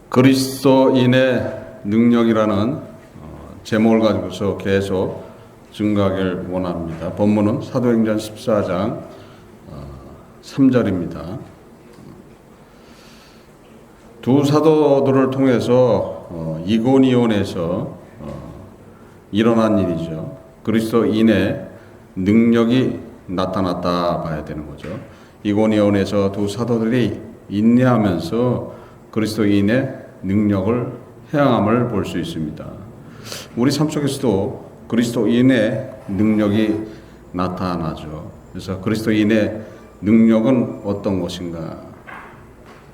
그리스도인의 능력이라는 제목을 가지고서 계속 증거하길 원합니다. 본문은 사도행전 14장 3절입니다. 두 사도들을 통해서 이고니온에서 일어난 일이죠. 그리스도인의 능력이 나타났다 봐야 되는 거죠. 이고니온에서 두 사도들이 인내하면서 그리스도인의 능력을 행함을 볼 수 있습니다. 우리 삶 속에서도 그리스도인의 능력이 나타나죠. 그래서 그리스도인의 능력은 어떤 것인가?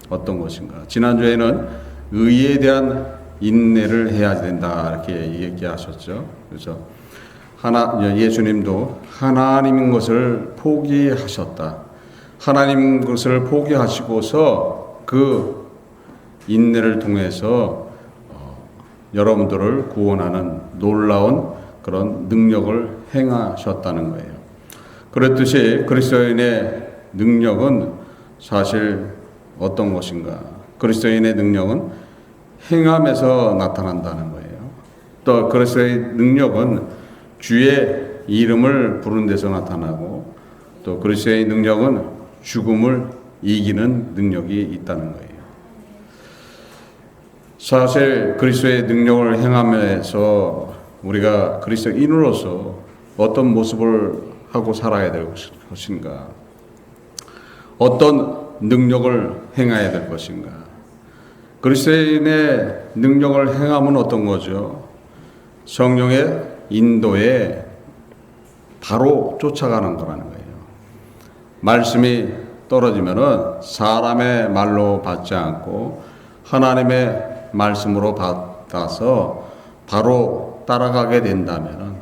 어떤 것인가? 지난주에는 의에 대한 인내를 해야 된다 이렇게 얘기하셨죠. 그래서 예수님도 하나님인 것을 포기하셨다. 하나님 것을 포기하시고서 그 인내를 통해서 여러분들을 구원하는 놀라운 그런 능력을 행하셨다는 거예요. 그렇듯이 그리스도인의 능력은 사실 어떤 것인가? 그리스도인의 능력은 행함에서 나타난다는 거예요. 또 그리스도의 능력은 주의 이름을 부르는 데서 나타나고 또 그리스도의 능력은 죽음을 이기는 능력이 있다는 거예요. 사실 그리스도의 능력을 행하면서 우리가 그리스도인으로서 어떤 모습을 하고 살아야 될 것인가? 어떤 능력을 행해야 될 것인가? 그리스도인의 능력을 행하면 어떤 거죠? 성령의 인도에 바로 쫓아가는 거라는 거예요. 말씀이 떨어지면은 사람의 말로 받지 않고 하나님의 말씀으로 받아서 바로 따라가게 된다면은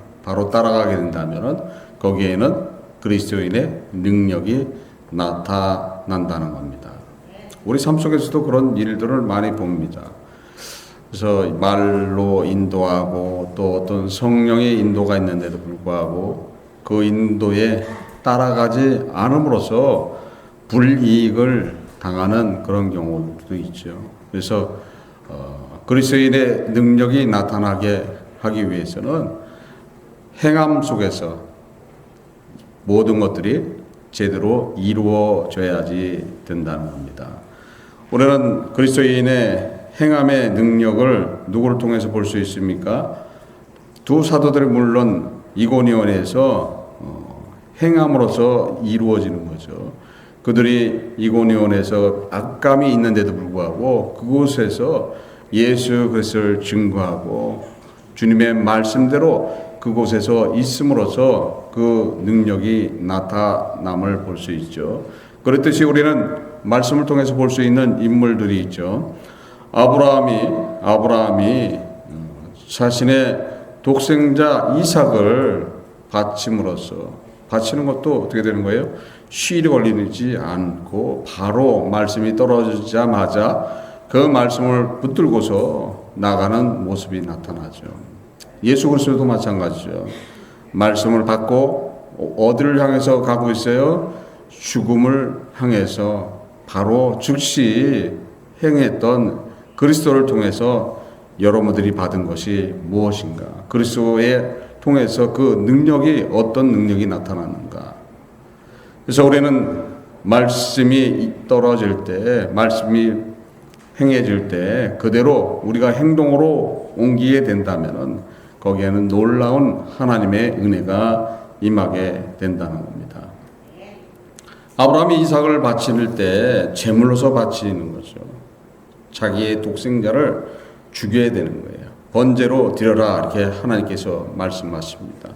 거기에는 그리스도인의 능력이 나타난다는 겁니다. 우리 삶 속에서도 그런 일들을 많이 봅니다. 그래서 말로 인도하고 또 어떤 성령의 인도가 있는데도 불구하고 그 인도에 따라가지 않음으로써 불이익을 당하는 그런 경우도 있죠. 그래서 그리스도인의 능력이 나타나게 하기 위해서는 행함 속에서 모든 것들이 제대로 이루어져야지 된다는 겁니다. 우리는 그리스도인의 행함의 능력을 누구를 통해서 볼 수 있습니까? 두 사도들이 물론 이고니온에서 행함으로써 이루어지는 거죠. 그들이 이고니온에서 악감이 있는데도 불구하고 그곳에서 예수 그리스도를 증거하고 주님의 말씀대로 그곳에서 있음으로써 그 능력이 나타남을 볼 수 있죠. 그렇듯이 우리는 말씀을 통해서 볼 수 있는 인물들이 있죠. 아브라함이 자신의 독생자 이삭을 바치는 것도 어떻게 되는 거예요? 시일이 걸리지 않고 바로 말씀이 떨어지자마자 그 말씀을 붙들고서 나가는 모습이 나타나죠. 예수 그리스도도 마찬가지죠. 말씀을 받고 어디를 향해서 가고 있어요? 죽음을 향해서 바로 즉시 행했던 그리스도를 통해서 여러분들이 받은 것이 무엇인가? 그리스도에 통해서 그 능력이 어떤 능력이 나타나는가? 그래서 우리는 말씀이 떨어질 때, 말씀이 행해질 때 그대로 우리가 행동으로 옮기게 된다면 거기에는 놀라운 하나님의 은혜가 임하게 된다는 겁니다. 아브라함이 이삭을 바칠 때 제물로서 바치는 거죠. 자기의 독생자를 죽여야 되는 거예요. 번제로 드려라 이렇게 하나님께서 말씀하십니다.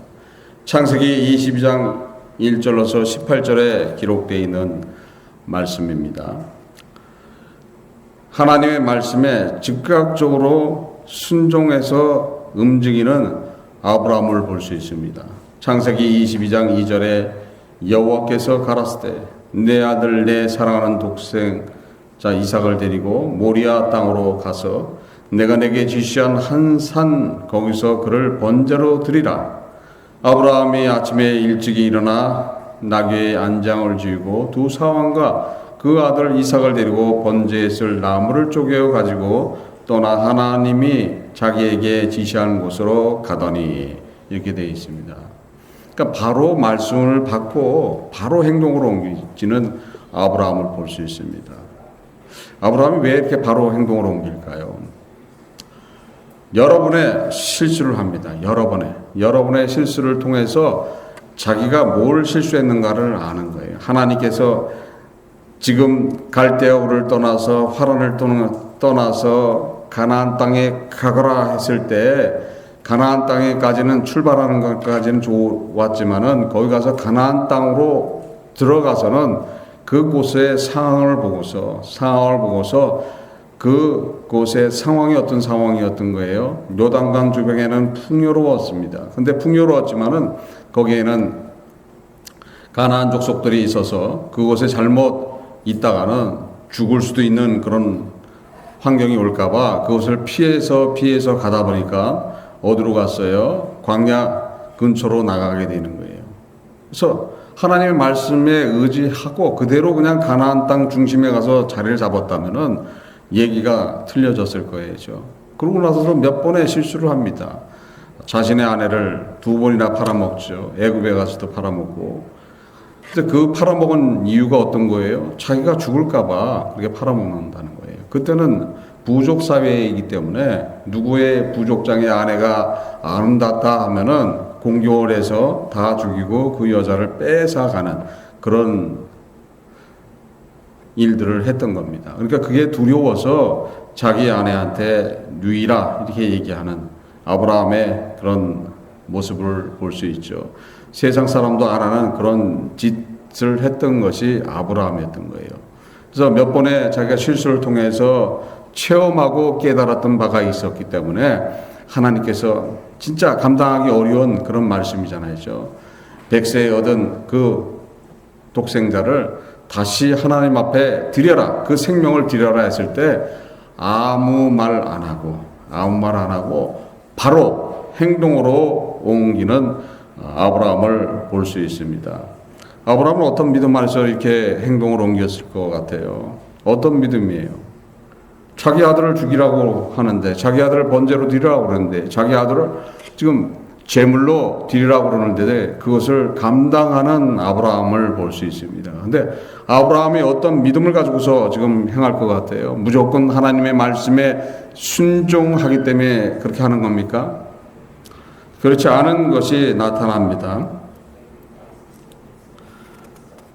창세기 22장 1절로서 18절에 기록되어 있는 말씀입니다. 하나님의 말씀에 즉각적으로 순종해서 움직이는 아브라함을 볼 수 있습니다. 창세기 22장 2절에 여호와께서 가라사대 내 아들 내 사랑하는 독생자 이삭을 데리고 모리아 땅으로 가서 내가 내게 지시한 한 산 거기서 그를 번제로 드리라. 아브라함이 아침에 일찍이 일어나 나귀의 안장을 쥐고 두 사환과 그 아들 이삭을 데리고 번제에 쓸 나무를 쪼개어 가지고 떠나 하나님이 자기에게 지시한 곳으로 가더니 이렇게 되어 있습니다. 그러니까 바로 말씀을 받고 바로 행동으로 옮기지는 아브라함을 볼 수 있습니다. 아브라함이 왜 이렇게 바로 행동으로 옮길까요? 여러분의 실수를 합니다. 여러분의 실수를 통해서 자기가 뭘 실수했는가를 아는 거예요. 하나님께서 지금 갈대아우를 떠나서 화란을 떠나서 가나안 땅에 가거라 했을 때 가나안 땅에까지는 출발하는 것까지는 좋았지만은 거기 가서 가나안 땅으로 들어가서는 그곳의 상황을 보고서 그곳의 상황이 어떤 상황이었던 거예요. 요단강 주변에는 풍요로웠습니다. 근데 풍요로웠지만은 거기에는 가나안 족속들이 있어서 그곳에 잘못 있다가는 죽을 수도 있는 그런 환경이 올까봐 그것을 피해서 가다 보니까 어디로 갔어요? 광야 근처로 나가게 되는 거예요. 그래서 하나님의 말씀에 의지하고 그대로 그냥 가나안 땅 중심에 가서 자리를 잡았다면은 얘기가 틀려졌을 거예요. 그러고 나서 몇 번의 실수를 합니다. 자신의 아내를 2번이나 팔아먹죠. 애굽에 가서도 팔아먹고 그래서 그 팔아먹은 이유가 어떤 거예요? 자기가 죽을까봐 그렇게 팔아먹는다는 거예요. 그때는 부족 사회이기 때문에 누구의 부족장의 아내가 아름답다 하면은 공교월해서 다 죽이고 그 여자를 뺏어가는 그런 일들을 했던 겁니다. 그러니까 그게 두려워서 자기 아내한테 누이라 이렇게 얘기하는 아브라함의 그런 모습을 볼 수 있죠. 세상 사람도 안 하는 그런 짓을 했던 것이 아브라함이었던 거예요. 그래서 몇 번의 자기가 실수를 통해서 체험하고 깨달았던 바가 있었기 때문에 하나님께서 진짜 감당하기 어려운 그런 말씀이잖아요. 100세에 얻은 그 독생자를 다시 하나님 앞에 드려라, 그 생명을 드려라 했을 때 아무 말 안 하고 바로 행동으로 옮기는 아브라함을 볼 수 있습니다. 아브라함은 어떤 믿음 안에서 이렇게 행동을 옮겼을 것 같아요? 어떤 믿음이에요? 자기 아들을 죽이라고 하는데, 자기 아들을 번제로 드리라고 그러는데, 자기 아들을 지금 제물로 드리라고 그러는데 그것을 감당하는 아브라함을 볼 수 있습니다. 근데 아브라함이 어떤 믿음을 가지고서 지금 행할 것 같아요? 무조건 하나님의 말씀에 순종하기 때문에 그렇게 하는 겁니까? 그렇지 않은 것이 나타납니다.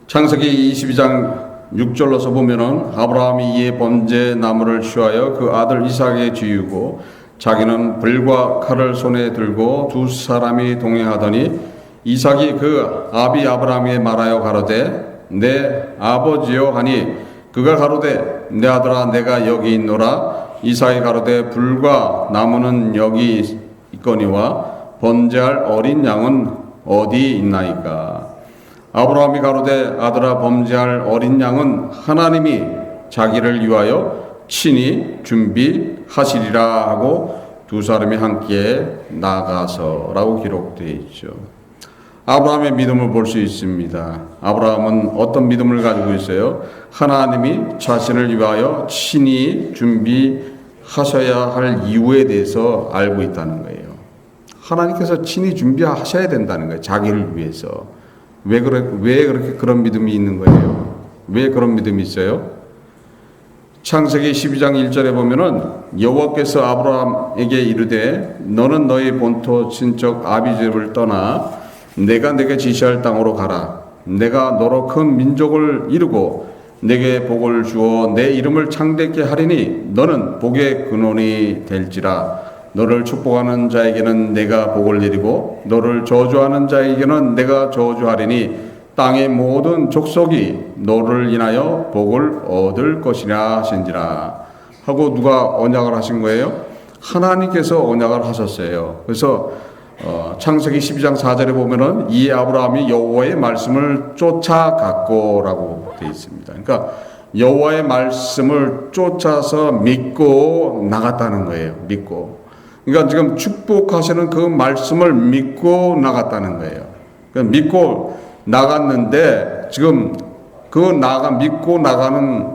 창세기 22장 6절로서 보면은 아브라함이 이에 번제 나무를 취하여 그 아들 이삭에게 지우고 자기는 불과 칼을 손에 들고 두 사람이 동행하더니 이삭이 그 아비 아브라함에게 말하여 가로되 내 아버지여 하니 그가 가로되 내 아들아 내가 여기 있노라. 이삭이 가로되 불과 나무는 여기 있거니와 번제할 어린 양은 어디 있나이까. 아브라함이 가로되 아들아 번제할 어린 양은 하나님이 자기를 위하여 친히 준비하시리라 하고 두 사람이 함께 나가서라고 기록되어 있죠. 아브라함의 믿음을 볼 수 있습니다. 아브라함은 어떤 믿음을 가지고 있어요? 하나님이 자신을 위하여 친히 준비하셔야 할 이유에 대해서 알고 있다는 거예요. 하나님께서 친히 준비하셔야 된다는 거예요. 자기를 위해서. 왜 그렇게 그런 믿음이 있는 거예요? 왜 그런 믿음이 있어요? 창세기 12장 1절에 보면은 여호와께서 아브라함에게 이르되 너는 너희 본토 친척 아비 집을 떠나 내가 내게 지시할 땅으로 가라. 내가 너로 큰 민족을 이루고 내게 복을 주어 내 이름을 창대케 하리니 너는 복의 근원이 될지라. 너를 축복하는 자에게는 내가 복을 내리고 너를 저주하는 자에게는 내가 저주하리니 땅의 모든 족속이 너를 인하여 복을 얻을 것이라 하신지라 하고 누가 언약을 하신 거예요? 하나님께서 언약을 하셨어요. 그래서 창세기 12장 4절에 보면은 이 아브라함이 여호와의 말씀을 쫓아갔고라고 되어 있습니다. 그러니까 여호와의 말씀을 쫓아서 믿고 나갔다는 거예요. 그러니까 지금 축복하시는 그 말씀을 믿고 나갔다는 거예요. 그러니까 믿고 나갔는데 지금 믿고 나가는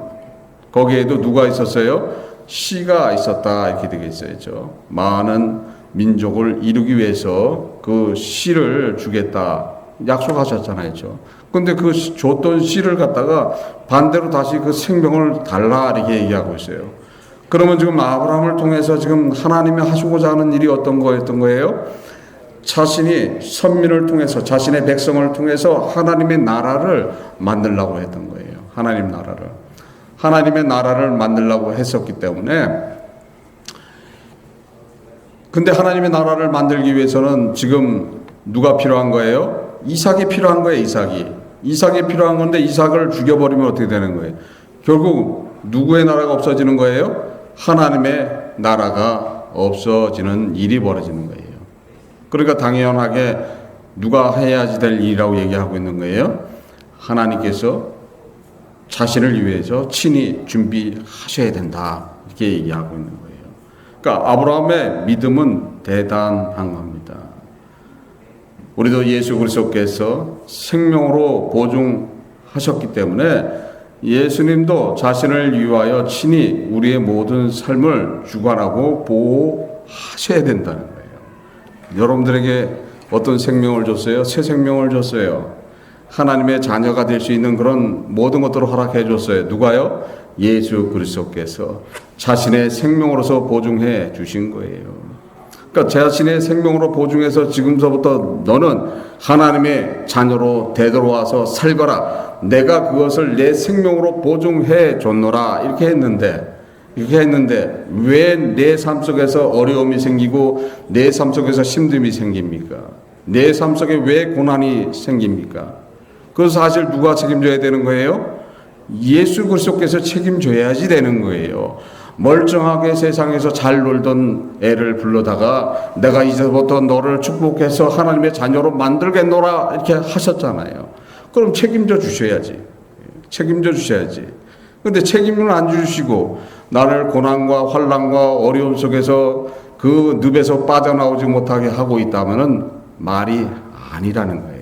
거기에도 누가 있었어요? 씨가 있었다 이렇게 되겠어요. 많은 민족을 이루기 위해서 그 씨를 주겠다 약속하셨잖아요. 그런데 그 줬던 씨를 갖다가 반대로 다시 그 생명을 달라 이렇게 얘기하고 있어요. 그러면 지금 아브라함을 통해서 지금 하나님이 하시고자 하는 일이 어떤 거였던 거예요? 자신이 선민을 통해서 자신의 백성을 통해서 하나님의 나라를 만들려고 했던 거예요. 하나님의 나라를 만들려고 했었기 때문에 근데 하나님의 나라를 만들기 위해서는 지금 누가 필요한 거예요? 이삭이 필요한 거예요. 이삭이 필요한 건데 이삭을 죽여버리면 어떻게 되는 거예요? 결국 누구의 나라가 없어지는 거예요? 하나님의 나라가 없어지는 일이 벌어지는 거예요. 그러니까 당연하게 누가 해야지 될 일이라고 얘기하고 있는 거예요? 하나님께서 자신을 위해서 친히 준비하셔야 된다 이렇게 얘기하고 있는 거예요. 그러니까 아브라함의 믿음은 대단한 겁니다. 우리도 예수 그리스도께서 생명으로 보증하셨기 때문에 예수님도 자신을 위하여 친히 우리의 모든 삶을 주관하고 보호하셔야 된다는 거예요. 여러분들에게 어떤 생명을 줬어요? 새 생명을 줬어요. 하나님의 자녀가 될 수 있는 그런 모든 것들을 허락해 줬어요. 누가요? 예수 그리스도께서 자신의 생명으로서 보증해 주신 거예요. 그러니까 자신의 생명으로 보증해서 지금서부터 너는 하나님의 자녀로 되돌아와서 살거라. 내가 그것을 내 생명으로 보증해 줬노라. 이렇게 했는데 왜 내 삶 속에서 어려움이 생기고 내 삶 속에서 힘듦이 생깁니까? 내 삶 속에 왜 고난이 생깁니까? 그건 사실 누가 책임져야 되는 거예요? 예수 그리스도께서 책임져야지 되는 거예요. 멀쩡하게 세상에서 잘 놀던 애를 불러다가 내가 이제부터 너를 축복해서 하나님의 자녀로 만들겠노라 이렇게 하셨잖아요. 그럼 책임져 주셔야지. 근데 책임을 안 주시고 나를 고난과 환난과 어려움 속에서 그 늪에서 빠져나오지 못하게 하고 있다면은 말이 아니라는 거예요.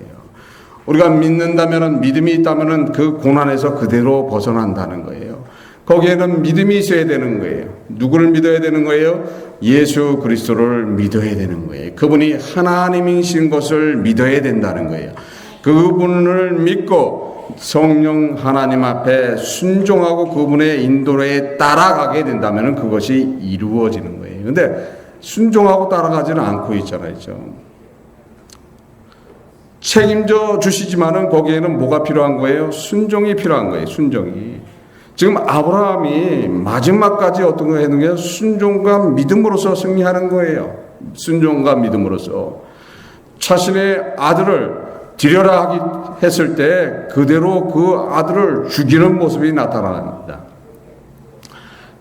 우리가 믿는다면은, 믿음이 있다면은 그 고난에서 그대로 벗어난다는 거예요. 거기에는 믿음이 있어야 되는 거예요. 누구를 믿어야 되는 거예요? 예수 그리스도를 믿어야 되는 거예요. 그분이 하나님이신 것을 믿어야 된다는 거예요. 그분을 믿고 성령 하나님 앞에 순종하고 그분의 인도에 따라가게 된다면 그것이 이루어지는 거예요. 근데 순종하고 따라가지는 않고 있잖아요. 책임져 주시지만은 거기에는 뭐가 필요한 거예요? 순종이 필요한 거예요. 순종이. 지금 아브라함이 마지막까지 어떤 거 했는 게 순종과 믿음으로서 승리하는 거예요. 순종과 믿음으로서 자신의 아들을 드려라 했을 때 그대로 그 아들을 죽이는 모습이 나타납니다.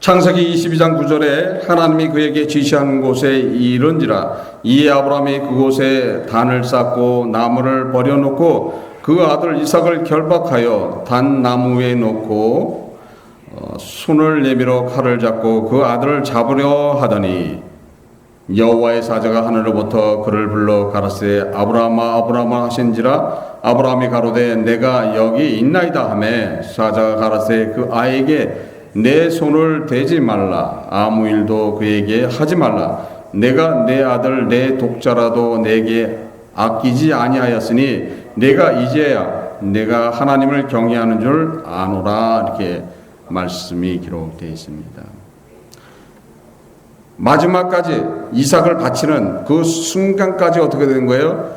창세기 22장 9절에 하나님이 그에게 지시하는 곳에 이른지라 이에 아브라함이 그곳에 단을 쌓고 나무를 버려놓고 그 아들 이삭을 결박하여 단 나무 위에 놓고 손을 내밀어 칼을 잡고 그 아들을 잡으려 하더니 여호와의 사자가 하늘로부터 그를 불러 가라사대 아브라함아 아브라함아 하신지라 아브라함이 가로되 내가 여기 있나이다 하매 사자가 가라사대 그 아이에게 내 손을 대지 말라 아무 일도 그에게 하지 말라 내가 내 아들 내 독자라도 내게 아끼지 아니하였으니 내가 이제야 내가 하나님을 경외하는 줄 아노라 이렇게 말씀이 기록되어 있습니다. 마지막까지 이삭을 바치는 그 순간까지 어떻게 된 거예요?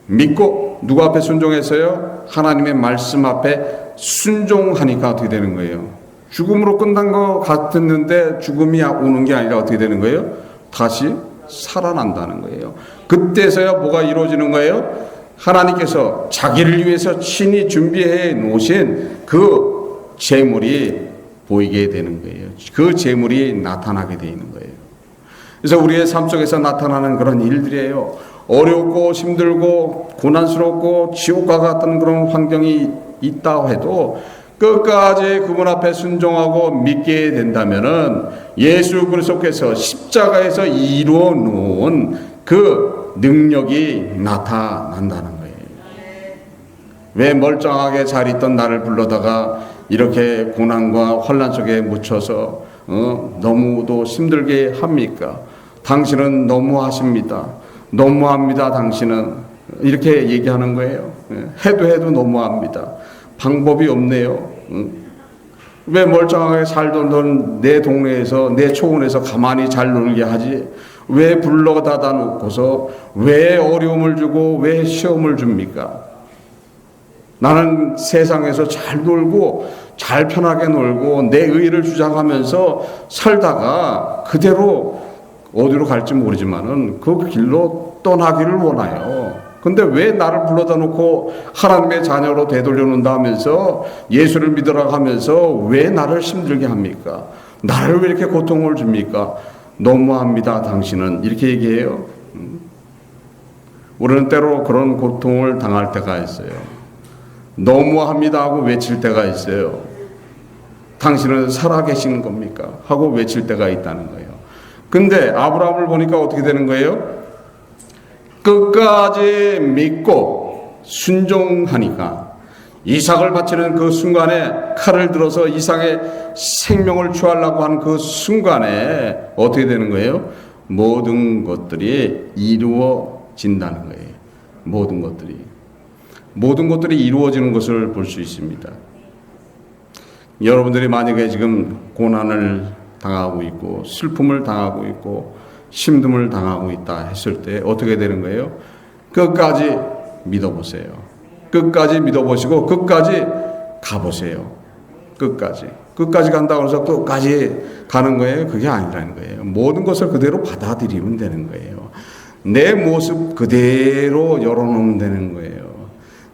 믿고 누구 앞에 순종했어요? 하나님의 말씀 앞에 순종하니까 어떻게 되는 거예요? 죽음으로 끝난 것 같았는데 죽음이 오는 게 아니라 어떻게 되는 거예요? 다시 살아난다는 거예요. 그때서야 뭐가 이루어지는 거예요? 하나님께서 자기를 위해서 친히 준비해 놓으신 그 재물이 보이게 되는 거예요. 그 재물이 나타나게 되는 거예요. 그래서 우리의 삶 속에서 나타나는 그런 일들이에요. 어렵고 힘들고 고난스럽고 지옥과 같은 그런 환경이 있다 해도 끝까지 그분 앞에 순종하고 믿게 된다면은 예수 그리스도께서 십자가에서 이루어 놓은 그 능력이 나타난다는 거예요. 왜 멀쩡하게 잘 있던 나를 불러다가 이렇게 고난과 환난 속에 묻혀서 너무도 힘들게 합니까? 당신은 너무하십니다. 너무합니다. 당신은 이렇게 얘기하는 거예요. 해도 너무합니다. 방법이 없네요. 왜 멀쩡하게 살던 내 동네에서 내 초원에서 가만히 잘 놀게 하지? 왜 불러다다 놓고서 왜 어려움을 주고 왜 시험을 줍니까? 나는 세상에서 잘 놀고 잘 편하게 놀고 내 의의를 주장하면서 살다가 그대로 어디로 갈지 모르지만은 그 길로 떠나기를 원해요. 근데 왜 나를 불러다 놓고 하나님의 자녀로 되돌려 놓는다 하면서 예수를 믿으라고 하면서 왜 나를 힘들게 합니까? 나를 왜 이렇게 고통을 줍니까? 너무합니다. 당신은 이렇게 얘기해요. 우리는 때로 그런 고통을 당할 때가 있어요. 너무합니다 하고 외칠 때가 있어요. 당신은 살아계시는 겁니까? 하고 외칠 때가 있다는 거예요. 근데 아브라함을 보니까 어떻게 되는 거예요? 끝까지 믿고 순종하니까 이삭을 바치는 그 순간에 칼을 들어서 이삭의 생명을 취하려고 하는 그 순간에 어떻게 되는 거예요? 모든 것들이 이루어진다는 거예요. 모든 것들이. 모든 것들이 이루어지는 것을 볼 수 있습니다. 여러분들이 만약에 지금 고난을 당하고 있고 슬픔을 당하고 있고 힘듦을 당하고 있다 했을 때 어떻게 되는 거예요? 끝까지 믿어보세요. 끝까지 믿어보시고 끝까지 가보세요. 끝까지 간다고 해서 끝까지 가는 거예요? 그게 아니라는 거예요. 모든 것을 그대로 받아들이면 되는 거예요. 내 모습 그대로 열어놓으면 되는 거예요.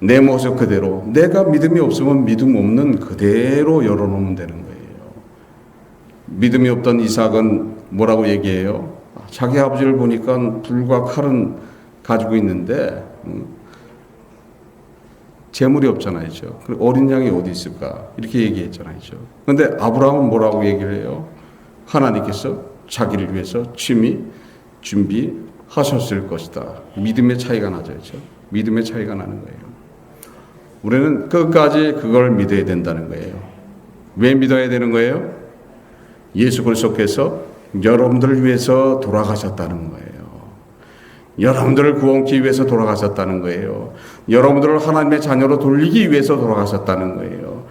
내 모습 그대로. 내가 믿음이 없으면 믿음 없는 그대로 열어놓으면 되는 거예요. 믿음이 없던 이삭은 뭐라고 얘기해요? 자기 아버지를 보니까 불과 칼은 가지고 있는데 재물이 없잖아요. 어린 양이 어디 있을까? 이렇게 얘기했잖아요. 그런데 아브라함은 뭐라고 얘기를 해요? 하나님께서 자기를 위해서 취미 준비하셨을 것이다. 믿음의 차이가 나죠. 믿음의 차이가 나는 거예요. 우리는 끝까지 그걸 믿어야 된다는 거예요. 왜 믿어야 되는 거예요? 예수 그리스도께서 여러분들을 위해서 돌아가셨다는 거예요. 여러분들을 구원하기 위해서 돌아가셨다는 거예요. 여러분들을 하나님의 자녀로 돌리기 위해서 돌아가셨다는 거예요.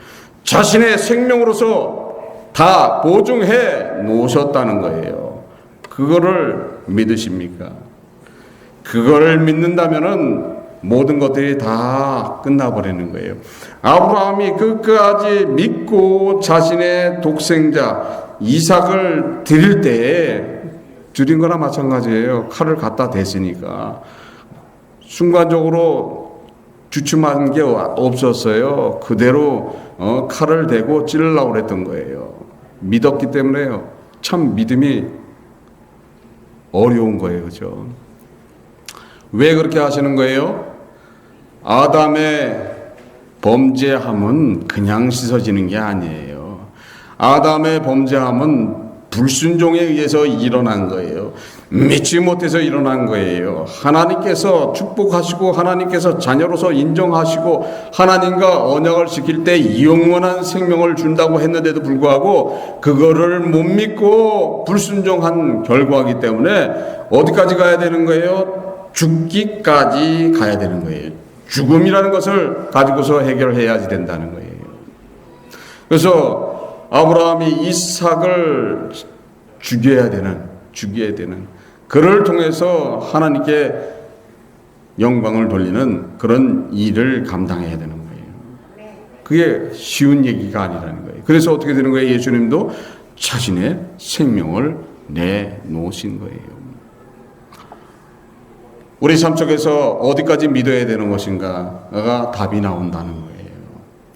자신의 생명으로서 다 보증해 놓으셨다는 거예요. 그거를 믿으십니까? 그거를 믿는다면은 모든 것들이 다 끝나버리는 거예요. 아브라함이 끝까지 믿고 자신의 독생자 이삭을 드릴 때에 드린 거나 마찬가지예요. 칼을 갖다 댔으니까 순간적으로 주춤한 게 없었어요. 그대로 칼을 대고 찌르려고 그랬던 거예요. 믿었기 때문에요. 참 믿음이 어려운 거예요. 그죠? 왜 그렇게 하시는 거예요? 아담의 범죄함은 그냥 씻어지는 게 아니에요. 아담의 범죄함은 불순종에 의해서 일어난 거예요. 믿지 못해서 일어난 거예요. 하나님께서 축복하시고 하나님께서 자녀로서 인정하시고 하나님과 언약을 지킬 때 영원한 생명을 준다고 했는데도 불구하고 그거를 못 믿고 불순종한 결과이기 때문에 어디까지 가야 되는 거예요? 죽기까지 가야 되는 거예요. 죽음이라는 것을 가지고서 해결해야지 된다는 거예요. 그래서 아브라함이 이삭을 죽여야 되는 그를 통해서 하나님께 영광을 돌리는 그런 일을 감당해야 되는 거예요. 그게 쉬운 얘기가 아니라는 거예요. 그래서 어떻게 되는 거예요? 예수님도 자신의 생명을 내놓으신 거예요. 우리 삶 속에서 어디까지 믿어야 되는 것인가가 답이 나온다는 거예요.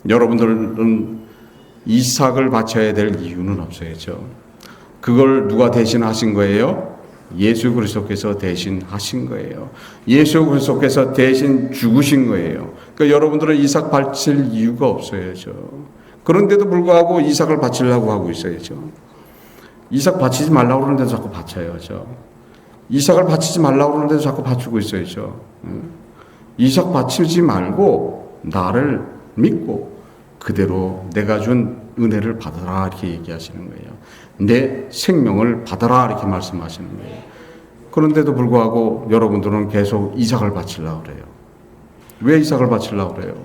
여러분들은 이삭을 바쳐야 될 이유는 없어요. 그걸 누가 대신하신 거예요? 예수 그리스도께서 대신하신 거예요. 예수 그리스도께서 대신 죽으신 거예요. 그러니까 여러분들은 이삭 바칠 이유가 없어요. 그런데도 불구하고 이삭을 바치려고 하고 있어요. 이삭 바치지 말라고 그러는데도 자꾸 바쳐요. 이삭을 바치지 말라고 그러는데도 자꾸 바치고 있어요. 이삭 바치지 말고 나를 믿고 그대로 내가 준 은혜를 받아라 이렇게 얘기하시는 거예요. 내 생명을 받아라 이렇게 말씀하시는 거예요. 그런데도 불구하고 여러분들은 계속 이삭을 바치려고 그래요. 왜 이삭을 바치려고 그래요?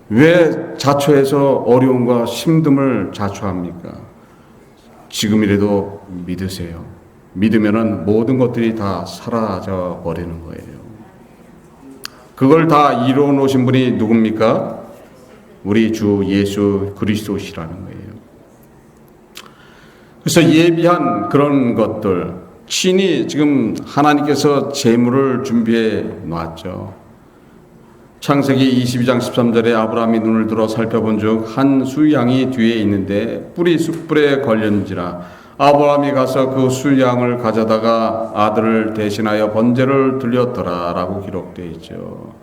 왜 자초해서 어려움과 힘듦을 자초합니까? 지금이라도 믿으세요. 믿으면은 모든 것들이 다 사라져 버리는 거예요. 그걸 다 이루어 놓으신 분이 누굽니까? 우리 주 예수 그리스도시라는 거예요. 그래서 예비한 그런 것들, 친히 지금 하나님께서 재물을 준비해 놨죠. 창세기 22장 13절에 아브라함이 눈을 들어 살펴본 즉 한 수양이 뒤에 있는데 뿔이 숯불에 걸렸는지라 아브라함이 가서 그 수양을 가져다가 아들을 대신하여 번제를 드렸더라 라고 기록되어 있죠.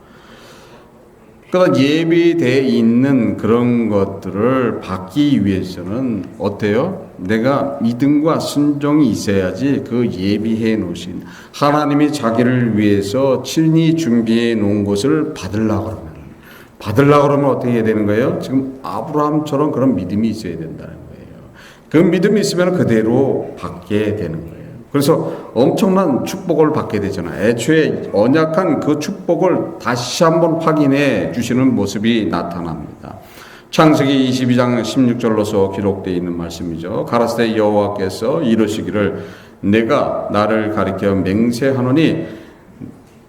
그러니까 예비되어 있는 그런 것들을 받기 위해서는 어때요? 내가 믿음과 순종이 있어야지 그 예비해 놓으신 하나님이 자기를 위해서 친히 준비해 놓은 것을 받으려고 그러면 어떻게 해야 되는 거예요? 지금 아브라함처럼 그런 믿음이 있어야 된다는 거예요. 그 믿음이 있으면 그대로 받게 되는 거예요. 그래서 엄청난 축복을 받게 되잖아요. 애초에 언약한 그 축복을 다시 한번 확인해 주시는 모습이 나타납니다. 창세기 22장 16절로서 기록되어 있는 말씀이죠. 가라사대 여호와께서 이르시기를 내가 나를 가리켜 맹세하노니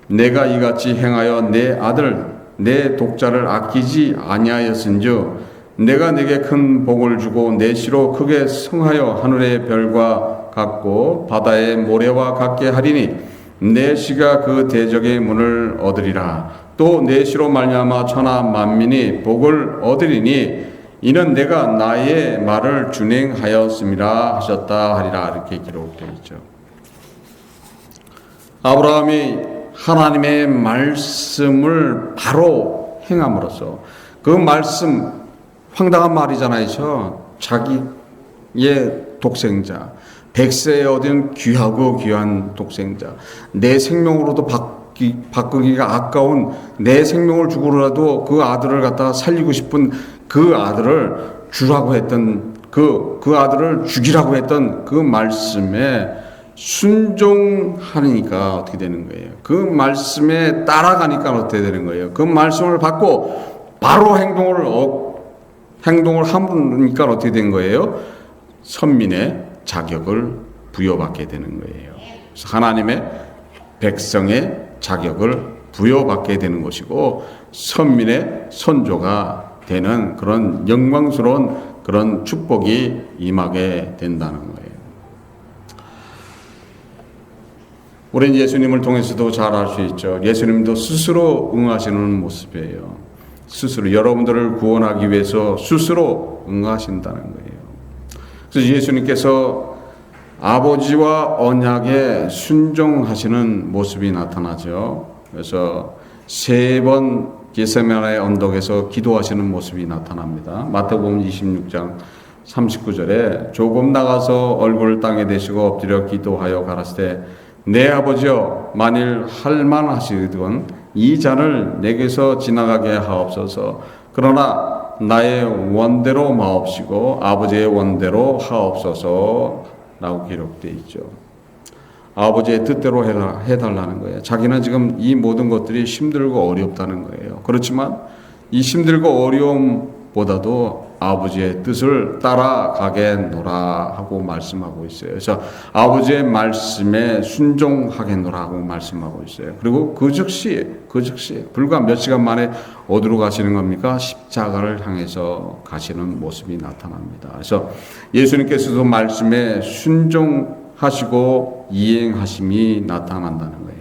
내가 이같이 행하여 내 아들 내 독자를 아끼지 아니하였은즉 내가 내게 큰 복을 주고 내 씨로 크게 성하여 하늘의 별과 같고 바다의 모래와 같게 하리니 내 씨가 그 대적의 문을 얻으리라. 또 내 씨로 말미암아 천하 만민이 복을 얻으리니 이는 내가 나의 말을 준행하였음이라 하셨다 하리라. 이렇게 기록되어 있죠. 아브라함이 하나님의 말씀을 바로 행함으로써 그 말씀 황당한 말이잖아요. 자기의 독생자, 백세에 얻은 귀하고 귀한 독생자, 내 생명으로도 바꾸기가 아까운 내 생명을 주고라도 그 아들을 갖다가 살리고 싶은 그 아들을 주라고 했던 그 아들을 죽이라고 했던 그 말씀에 순종하니까 어떻게 되는 거예요? 그 말씀에 따라가니까 어떻게 되는 거예요? 그 말씀을 받고 바로 행동을 하니까 어떻게 된 거예요? 선민의 자격을 부여받게 되는 거예요. 그래서 하나님의 백성의 자격을 부여받게 되는 것이고 선민의 선조가 되는 그런 영광스러운 그런 축복이 임하게 된다는 거예요. 우리는 예수님을 통해서도 잘 알 수 있죠. 예수님도 스스로 응하시는 모습이에요. 스스로 여러분들을 구원하기 위해서 스스로 응하신다는 거예요. 그래서 예수님께서 아버지와 언약에 순종하시는 모습이 나타나죠. 그래서 3번 겟세마네 언덕에서 기도하시는 모습이 나타납니다. 마태복음 26장 39절에 조금 나가서 얼굴을 땅에 대시고 엎드려 기도하여 가라사대 내 아버지여 만일 할만하시거든 이 잔을 내게서 지나가게 하옵소서. 그러나 나의 원대로 마옵시고 아버지의 원대로 하옵소서 라고 기록되어 있죠. 아버지의 뜻대로 해달라는 거예요. 자기는 지금 이 모든 것들이 힘들고 어렵다는 거예요. 그렇지만 이 힘들고 어려움보다도 아버지의 뜻을 따라가겠노라 하고 말씀하고 있어요. 그래서 아버지의 말씀에 순종하겠노라 하고 말씀하고 있어요. 그리고 그 즉시 불과 몇 시간 만에 어디로 가시는 겁니까? 십자가를 향해서 가시는 모습이 나타납니다. 그래서 예수님께서도 말씀에 순종하시고 이행하심이 나타난다는 거예요.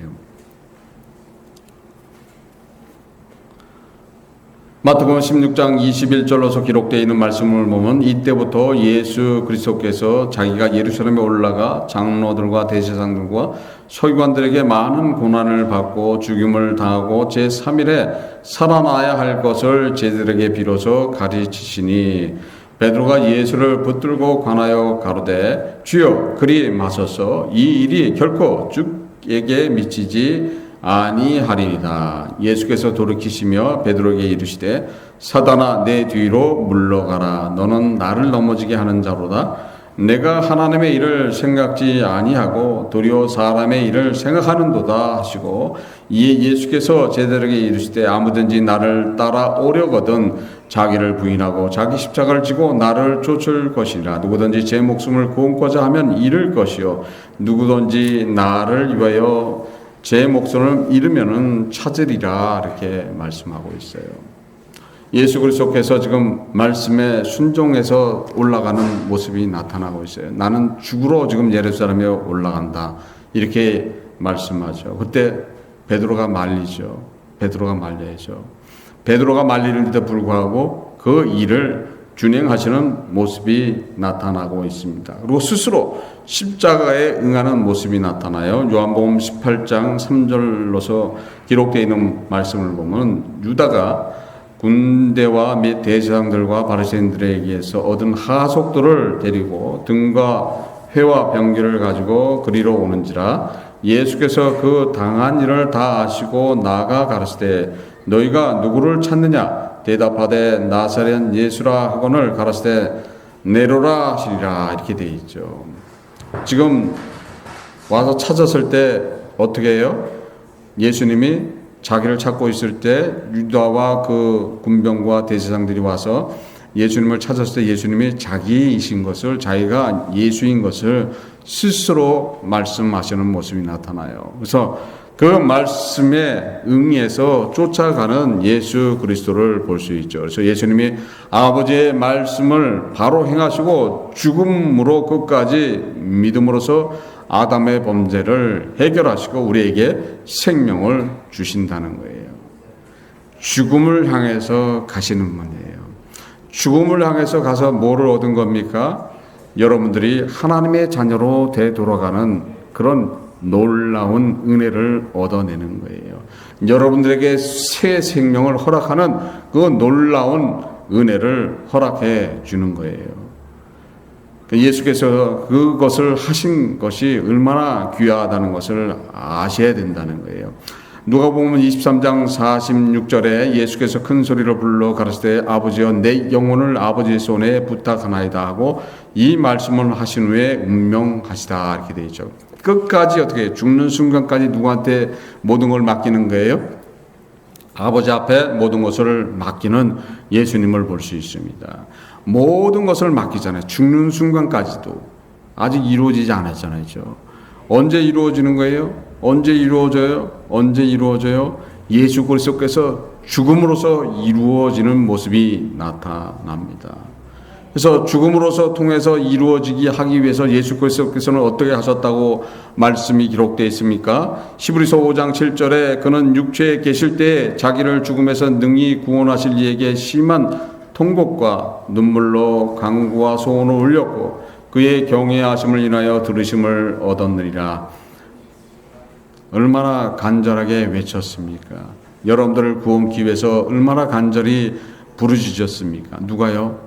마태복음 16장 21절로서 기록되어 있는 말씀을 보면 이때부터 예수 그리스도께서 자기가 예루살렘에 올라가 장로들과 대제사장들과 서기관들에게 많은 고난을 받고 죽임을 당하고 제3일에 살아나야 할 것을 제들에게 비로소 가르치시니 베드로가 예수를 붙들고 관하여 가로되 주여 그리 마소서 이 일이 결코 주에게 미치지 아니하리이다. 예수께서 돌이키시며 베드로에게 이르시되 사단아 내 뒤로 물러가라. 너는 나를 넘어지게 하는 자로다. 내가 하나님의 일을 생각지 아니하고 도리어 사람의 일을 생각하는도다 하시고 이에 예수께서 제자들에게 이르시되 아무든지 나를 따라오려거든 자기를 부인하고 자기 십자가를 지고 나를 쫓을 것이라. 누구든지 제 목숨을 구원코자 하면 잃을 것이요 누구든지 나를 위하여 제 목숨을 잃으면은 찾으리라. 이렇게 말씀하고 있어요. 예수 그리스도께서 지금 말씀에 순종해서 올라가는 모습이 나타나고 있어요. 나는 죽으러 지금 예루살렘에 올라간다. 이렇게 말씀하죠. 그때 베드로가 말리죠. 베드로가 말려야죠. 베드로가 말리는데도 불구하고 그 일을 준행하시는 모습이 나타나고 있습니다. 그리고 스스로 십자가에 응하는 모습이 나타나요. 요한복음 18장 3절로서 기록되어 있는 말씀을 보면 유다가 군대와 및 대제사장들과 바리새인들에게서 얻은 하속들을 데리고 등과 회와 병기를 가지고 그리로 오는지라 예수께서 그 당한 일을 다 아시고 나아가 가르치되 너희가 누구를 찾느냐 대답하되 나사렛 예수라 하거늘 가라사대 내로라 하시리라. 이렇게 되어 있죠. 지금 와서 찾았을 때 어떻게 해요? 예수님이 자기를 찾고 있을 때 유다와 그 군병과 대제사장들이 와서 예수님을 찾았을 때 예수님이 자기이신 것을, 자기가 예수인 것을 스스로 말씀하시는 모습이 나타나요. 그래서 그 말씀에 응해서 쫓아가는 예수 그리스도를 볼 수 있죠. 그래서 예수님이 아버지의 말씀을 바로 행하시고 죽음으로 끝까지 믿음으로써 아담의 범죄를 해결하시고 우리에게 생명을 주신다는 거예요. 죽음을 향해서 가시는 분이에요. 죽음을 향해서 가서 뭐를 얻은 겁니까? 여러분들이 하나님의 자녀로 되돌아가는 그런 놀라운 은혜를 얻어내는 거예요. 여러분들에게 새 생명을 허락하는 그 놀라운 은혜를 허락해 주는 거예요. 예수께서 그것을 하신 것이 얼마나 귀하다는 것을 아셔야 된다는 거예요. 누가복음 23장 46절에 예수께서 큰 소리로 불러 가르치되 아버지여 내 영혼을 아버지의 손에 부탁하나이다 하고 이 말씀을 하신 후에 운명하시다 이렇게 되어 있죠. 끝까지 어떻게 죽는 순간까지 누구한테 모든 걸 맡기는 거예요? 아버지 앞에 모든 것을 맡기는 예수님을 볼 수 있습니다. 모든 것을 맡기잖아요. 죽는 순간까지도 아직 이루어지지 않았잖아요. 언제 이루어지는 거예요? 언제 이루어져요? 언제 이루어져요? 예수 그리스도께서 죽음으로써 이루어지는 모습이 나타납니다. 그래서 죽음으로써 통해서 이루어지게 하기 위해서 예수 그리스도께서는 어떻게 하셨다고 말씀이 기록되어 있습니까? 히브리서 5장 7절에 그는 육체에 계실 때 자기를 죽음에서 능히 구원하실 이에게 심한 통곡과 눈물로 간구와 소원을 울렸고 그의 경외하심을 인하여 들으심을 얻었느니라. 얼마나 간절하게 외쳤습니까? 여러분들을 구원기 위해서 얼마나 간절히 부르짖었습니까? 누가요?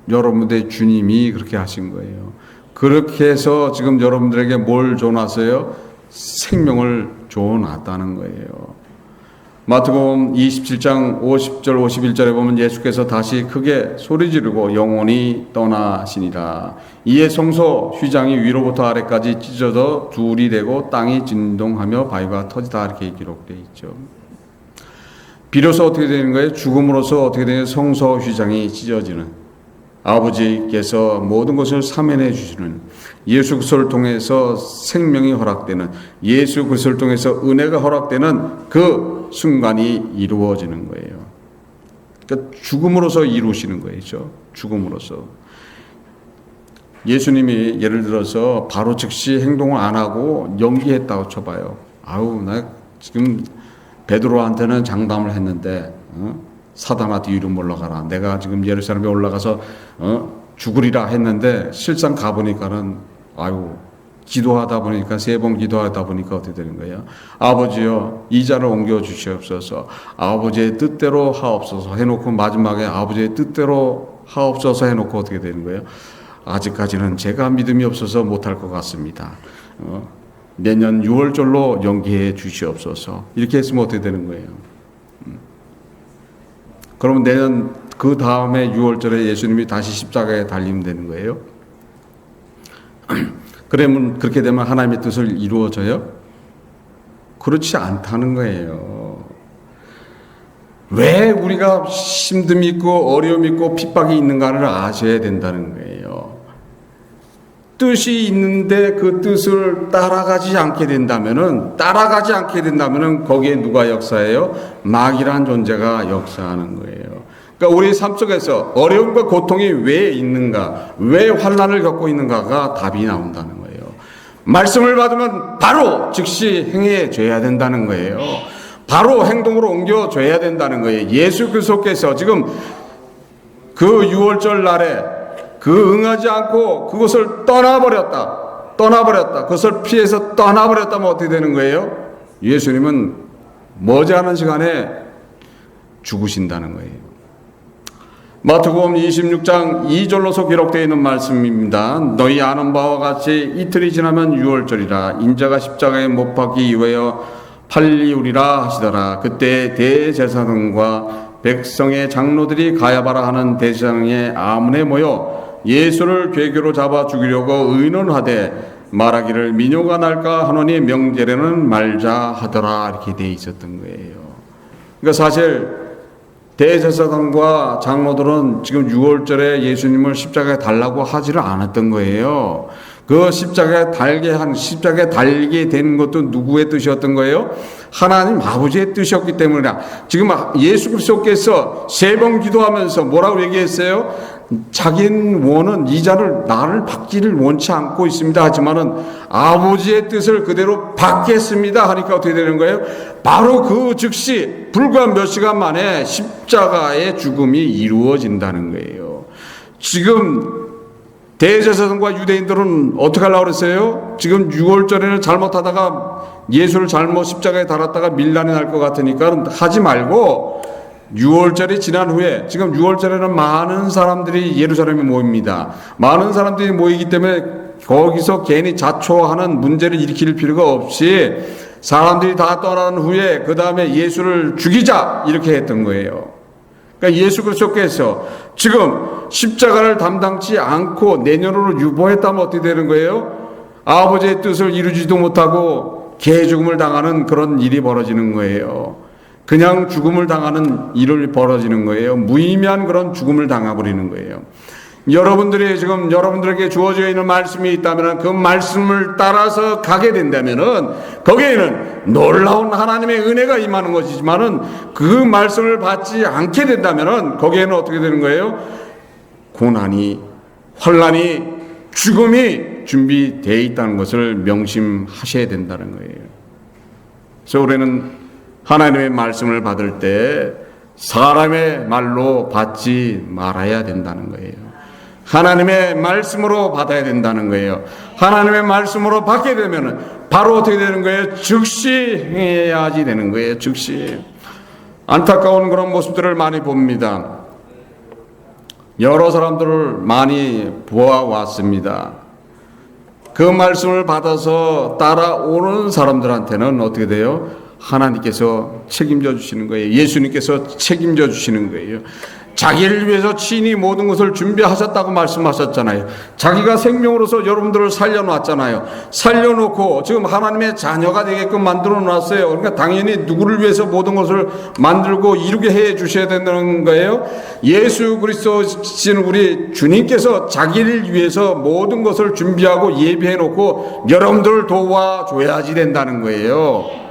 여러분들의 주님이 그렇게 하신 거예요. 그렇게 해서 지금 여러분들에게 뭘 줘놨어요? 생명을 줘놨다는 거예요. 마태복음 27장 50절 51절에 보면 예수께서 다시 크게 소리 지르고 영원히 떠나시니라. 이에 성소 휘장이 위로부터 아래까지 찢어져 둘이 되고 땅이 진동하며 바위가 터지다 이렇게 기록되어 있죠. 비로소 어떻게 되는 거예요? 죽음으로써 어떻게 되는 성소 휘장이 찢어지는, 아버지께서 모든 것을 사면해 주시는, 예수 그리스도를 통해서 생명이 허락되는, 예수 그리스도를 통해서 은혜가 허락되는 그 순간이 이루어지는 거예요. 그러니까 죽음으로써 이루시는 거죠. 죽음으로써. 예수님이 예를 들어서 바로 즉시 행동을 안 하고 연기했다고 쳐봐요. 아우 나 지금 베드로한테는 장담을 했는데 사단아 뒤로 물러가라. 내가 지금 예루살렘에 올라가서 죽으리라 했는데 실상 가보니까는 아유 기도하다 보니까 3번 기도하다 보니까 어떻게 되는 거예요? 아버지여 이 자를 옮겨 주시옵소서. 아버지의 뜻대로 하옵소서 해놓고 마지막에 아버지의 뜻대로 하옵소서 해놓고 어떻게 되는 거예요? 아직까지는 제가 믿음이 없어서 못할 것 같습니다. 내년 6월절로 연기해 주시옵소서. 이렇게 했으면 어떻게 되는 거예요? 그러면 내년 그 다음에 6월절에 예수님이 다시 십자가에 달리면 되는 거예요? 그러면 그렇게 되면 하나님의 뜻을 이루어져요? 그렇지 않다는 거예요. 왜 우리가 힘듦이 있고 어려움이 있고 핍박이 있는가를 아셔야 된다는 거예요. 뜻이 있는데 그 뜻을 따라가지 않게 된다면은 거기에 누가 역사해요? 마귀란 존재가 역사하는 거예요. 그러니까 우리 삶 속에서 어려움과 고통이 왜 있는가, 왜 환난을 겪고 있는가가 답이 나온다는 거예요. 말씀을 받으면 바로 즉시 행해줘야 된다는 거예요. 바로 행동으로 옮겨줘야 된다는 거예요. 예수 그리스도께서 지금 그 6월절 날에 그 응하지 않고 그것을 떠나버렸다. 그것을 피해서 떠나버렸다면 어떻게 되는 거예요? 예수님은 머지않은 시간에 죽으신다는 거예요. 마태복음 26장 2절로서 기록되어 있는 말씀입니다. 너희 아는 바와 같이 이틀이 지나면 6월절이라 인자가 십자가에 못 박기 이후에여 팔리우리라 하시더라. 그때 대제사장과 백성의 장로들이 가야바라 하는 대제사장의 아문에 모여 예수를 괴교로 잡아 죽이려고 의논하되 말하기를 민요가 날까 하노니 명절에는 말자 하더라 이렇게 돼 있었던 거예요. 그러니까 사실 대제사장과 장로들은 지금 6월절에 예수님을 십자가에 달라고 하지를 않았던 거예요. 그 십자가에 달게 된 것도 누구의 뜻이었던 거예요? 하나님 아버지의 뜻이었기 때문이다. 지금 예수 그리스도께서 3번 기도하면서 뭐라고 얘기했어요? 자기는 원은 이 자를 나를 받기를 원치 않고 있습니다. 하지만은 아버지의 뜻을 그대로 받겠습니다. 하니까 어떻게 되는 거예요? 바로 그 즉시 불과 몇 시간 만에 십자가의 죽음이 이루어진다는 거예요. 지금 대제사장과 유대인들은 어떻게 하려고 그랬어요? 지금 6월절에는 잘못하다가 예수를 잘못 십자가에 달았다가 밀란이 날 것 같으니까 하지 말고 6월절이 지난 후에, 지금 6월절에는 많은 사람들이 예루살렘에 모입니다. 많은 사람들이 모이기 때문에 거기서 괜히 자초하는 문제를 일으킬 필요가 없이 사람들이 다 떠난 후에 그 다음에 예수를 죽이자 이렇게 했던 거예요. 그러니까 예수 그리스도께서 지금 십자가를 담당치 않고 내년으로 유보했다면 어떻게 되는 거예요? 아버지의 뜻을 이루지도 못하고 개죽음을 당하는 그런 일이 벌어지는 거예요. 그냥 죽음을 당하는 일을 벌어지는 거예요. 무의미한 그런 죽음을 당해버리는 거예요. 여러분들이 지금 여러분들에게 주어져 있는 말씀이 있다면 그 말씀을 따라서 가게 된다면은 거기에는 놀라운 하나님의 은혜가 임하는 것이지만은 그 말씀을 받지 않게 된다면은 거기에는 어떻게 되는 거예요? 고난이, 환난이, 죽음이 준비되어 있다는 것을 명심하셔야 된다는 거예요. 그래서 우리는 하나님의 말씀을 받을 때 사람의 말로 받지 말아야 된다는 거예요. 하나님의 말씀으로 받아야 된다는 거예요. 하나님의 말씀으로 받게 되면 바로 어떻게 되는 거예요? 즉시 행해야지 되는 거예요. 즉시. 안타까운 그런 모습들을 많이 봅니다. 여러 사람들을 많이 보아왔습니다. 그 말씀을 받아서 따라오는 사람들한테는 어떻게 돼요? 하나님께서 책임져 주시는 거예요. 예수님께서 책임져 주시는 거예요. 자기를 위해서 친히 모든 것을 준비하셨다고 말씀하셨잖아요. 자기가 생명으로서 여러분들을 살려놨잖아요. 살려놓고 지금 하나님의 자녀가 되게끔 만들어 놨어요. 그러니까 당연히 누구를 위해서 모든 것을 만들고 이루게 해 주셔야 된다는 거예요. 예수 그리스도신 우리 주님께서 자기를 위해서 모든 것을 준비하고 예비해 놓고 여러분들을 도와줘야지 된다는 거예요.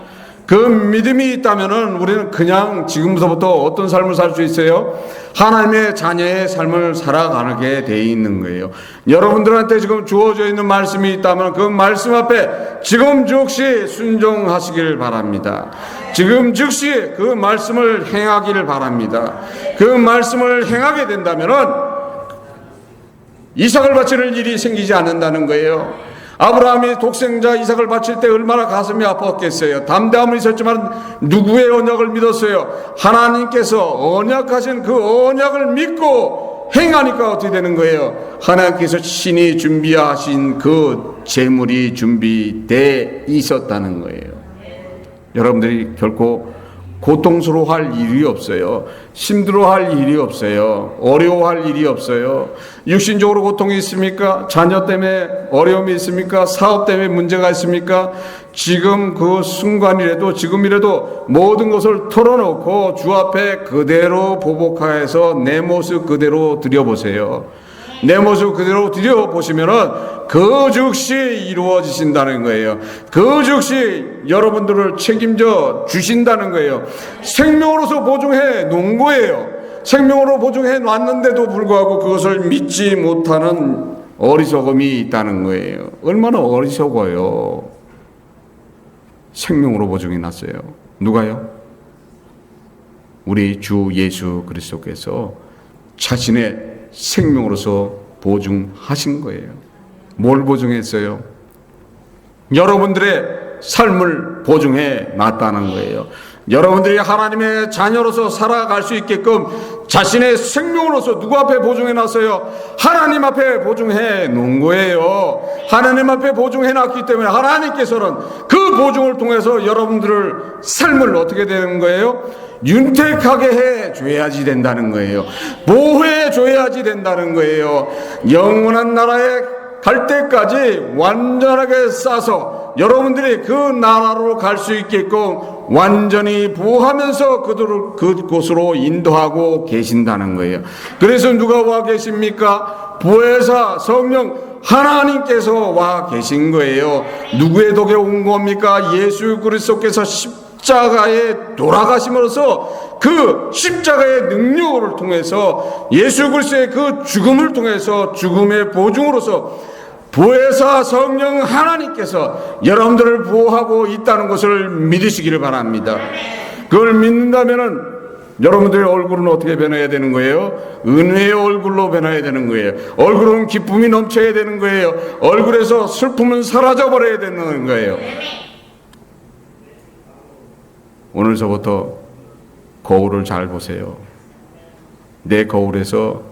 그 믿음이 있다면은 우리는 그냥 지금부터 어떤 삶을 살 수 있어요? 하나님의 자녀의 삶을 살아가게 돼 있는 거예요. 여러분들한테 지금 주어져 있는 말씀이 있다면 그 말씀 앞에 지금 즉시 순종하시길 바랍니다. 지금 즉시 그 말씀을 행하기를 바랍니다. 그 말씀을 행하게 된다면은 이삭을 바치는 일이 생기지 않는다는 거예요. 아브라함이 독생자 이삭을 바칠 때 얼마나 가슴이 아팠겠어요. 담대함은 있었지만 누구의 언약을 믿었어요? 하나님께서 언약하신 그 언약을 믿고 행하니까 어떻게 되는 거예요? 하나님께서 친히 준비하신 그 재물이 준비돼 있었다는 거예요. 여러분들이 결코 고통스러워할 일이 없어요. 힘들어할 일이 없어요. 어려워할 일이 없어요. 육신적으로 고통이 있습니까? 자녀 때문에 어려움이 있습니까? 사업 때문에 문제가 있습니까? 지금 그 순간이라도 지금이라도 모든 것을 털어놓고 주 앞에 그대로 보복하여서 내 모습 그대로 드려보세요. 내 모습 그대로 드려보시면은 그 즉시 이루어지신다는 거예요. 그 즉시 여러분들을 책임져 주신다는 거예요. 생명으로서 보증해 놓은 거예요. 생명으로 보증해 놨는데도 불구하고 그것을 믿지 못하는 어리석음이 있다는 거예요. 얼마나 어리석어요. 생명으로 보증해 놨어요. 누가요? 우리 주 예수 그리스도께서 자신의 생명으로서 보증하신 거예요. 뭘 보증했어요? 여러분들의 삶을 보증해 놨다는 거예요. 여러분들이 하나님의 자녀로서 살아갈 수 있게끔 자신의 생명으로서 누구 앞에 보증해 놨어요? 하나님 앞에 보증해 놓은 거예요. 하나님 앞에 보증해 놨기 때문에 하나님께서는 그 보증을 통해서 여러분들을 삶을 어떻게 되는 거예요? 윤택하게 해줘야지 된다는 거예요. 보호해줘야지 된다는 거예요. 영원한 나라에 갈 때까지 완전하게 싸서 여러분들이 그 나라로 갈 수 있게끔 완전히 보호하면서 그들을 그곳으로 인도하고 계신다는 거예요. 그래서 누가 와 계십니까? 보혜사 성령 하나님께서 와 계신 거예요. 누구의 덕에 온 겁니까? 예수 그리스도께서 십자가에 돌아가심으로써 그 십자가의 능력을 통해서 예수 그리스도의 그 죽음을 통해서 죽음의 보증으로서 보혜사 성령 하나님께서 여러분들을 보호하고 있다는 것을 믿으시기를 바랍니다. 그걸 믿는다면은 여러분들의 얼굴은 어떻게 변해야 되는 거예요? 은혜의 얼굴로 변해야 되는 거예요. 얼굴은 기쁨이 넘쳐야 되는 거예요. 얼굴에서 슬픔은 사라져 버려야 되는 거예요. 오늘서부터 거울을 잘 보세요. 내 거울에서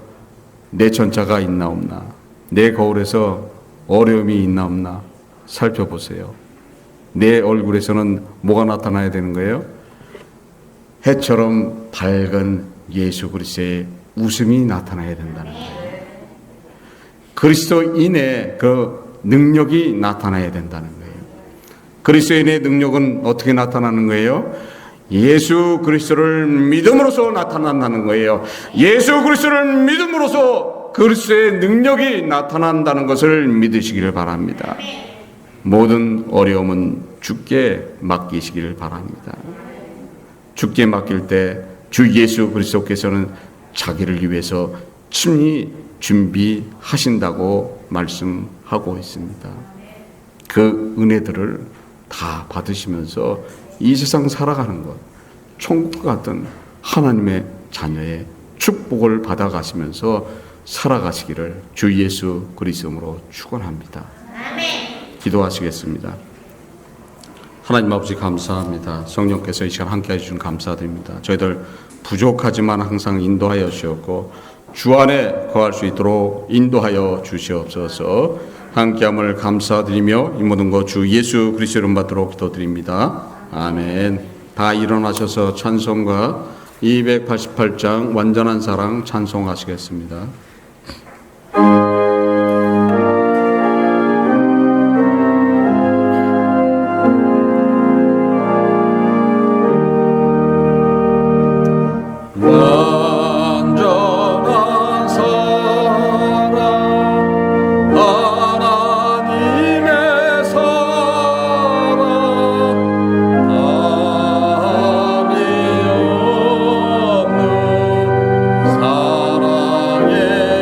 내 전차가 있나 없나, 내 거울에서 어려움이 있나 없나 살펴보세요. 내 얼굴에서는 뭐가 나타나야 되는 거예요? 해처럼 밝은 예수 그리스도의 웃음이 나타나야 된다는 거예요. 그리스도인의 그 능력이 나타나야 된다는 거예요. 그리스도인의 능력은 어떻게 나타나는 거예요? 예수 그리스도를 믿음으로써 나타난다는 거예요. 예수 그리스도를 믿음으로써 그리스도의 능력이 나타난다는 것을 믿으시기를 바랍니다. 모든 어려움은 주께 맡기시기를 바랍니다. 주께 맡길 때 주 예수 그리스도께서는 자기를 위해서 친히 준비하신다고 말씀하고 있습니다. 그 은혜들을 다 받으시면서 이 세상 살아가는 것, 천국 같은 하나님의 자녀의 축복을 받아가시면서 살아가시기를 주 예수 그리스도로 축원합니다. 기도하시겠습니다. 하나님 아버지 감사합니다. 성령께서 이 시간 함께해 주신 감사드립니다. 저희들 부족하지만 항상 인도하여 주셨고 주 안에 거할 수 있도록 인도하여 주시옵소서. 함께함을 감사드리며 이 모든 것 주 예수 그리스도 이름 받도록 기도드립니다. 아멘. 다 일어나셔서 찬송가 288장 완전한 사랑 찬송하시겠습니다. 사랑의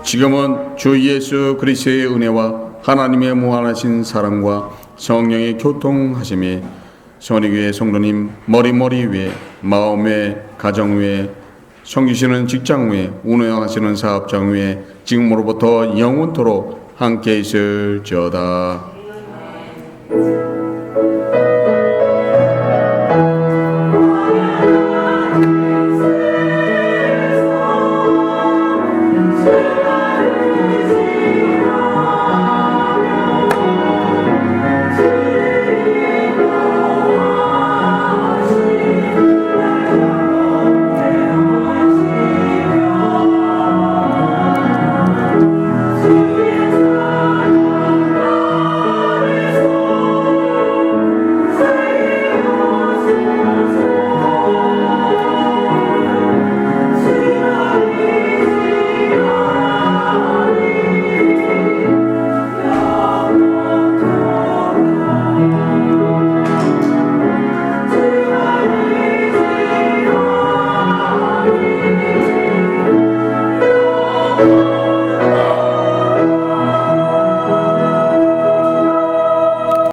지금은 주 예수 그리스도의 은혜와 하나님의 무한하신 사랑과 성령의 교통하심이 선의교회 성도님 머리 위에, 마음의 가정 위에, 섬기시는 직장 위에, 운영하시는 사업장 위에 지금으로부터 영원토록 함께 있을지어다.